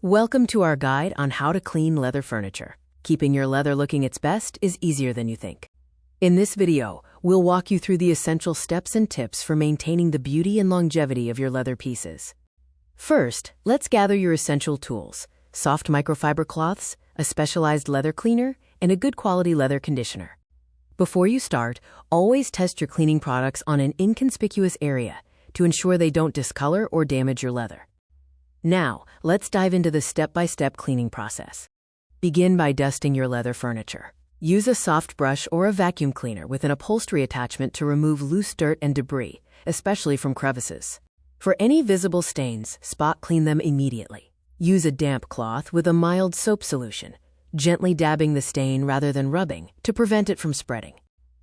Welcome to our guide on how to clean leather furniture. Keeping your leather looking its best is easier than you think. In this video, we'll walk you through the essential steps and tips for maintaining the beauty and longevity of your leather pieces. First, let's gather your essential tools: soft microfiber cloths, a specialized leather cleaner, and a good quality leather conditioner. Before you start, always test your cleaning products on an inconspicuous area to ensure they don't discolor or damage your leather. Now, let's dive into the step-by-step cleaning process. Begin by dusting your leather furniture. Use a soft brush or a vacuum cleaner with an upholstery attachment to remove loose dirt and debris, especially from crevices. For any visible stains, spot clean them immediately. Use a damp cloth with a mild soap solution, gently dabbing the stain rather than rubbing to prevent it from spreading.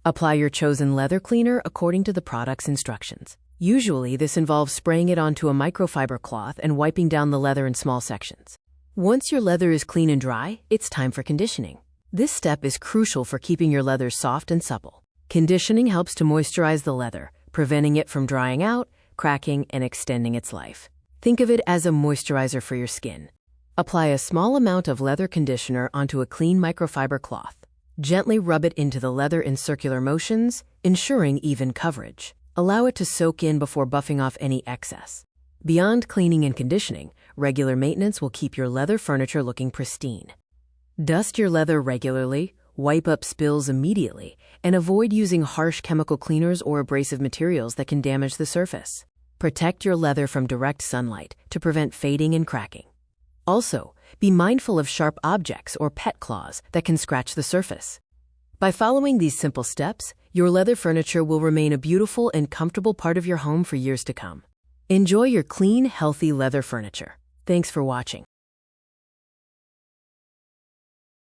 Apply your chosen leather cleaner according to the product's instructions. Usually, this involves spraying it onto a microfiber cloth and wiping down the leather in small sections. Once your leather is clean and dry, it's time for conditioning. This step is crucial for keeping your leather soft and supple. Conditioning helps to moisturize the leather, preventing it from drying out, cracking, and extending its life. Think of it as a moisturizer for your skin. Apply a small amount of leather conditioner onto a clean microfiber cloth. Gently rub it into the leather in circular motions, ensuring even coverage. Allow it to soak in before buffing off any excess. Beyond cleaning and conditioning, regular maintenance will keep your leather furniture looking pristine. Dust your leather regularly, wipe up spills immediately, and avoid using harsh chemical cleaners or abrasive materials that can damage the surface. Protect your leather from direct sunlight to prevent fading and cracking. Also, be mindful of sharp objects or pet claws that can scratch the surface. By following these simple steps, your leather furniture will remain a beautiful and comfortable part of your home for years to come. Enjoy your clean, healthy leather furniture. Thanks for watching.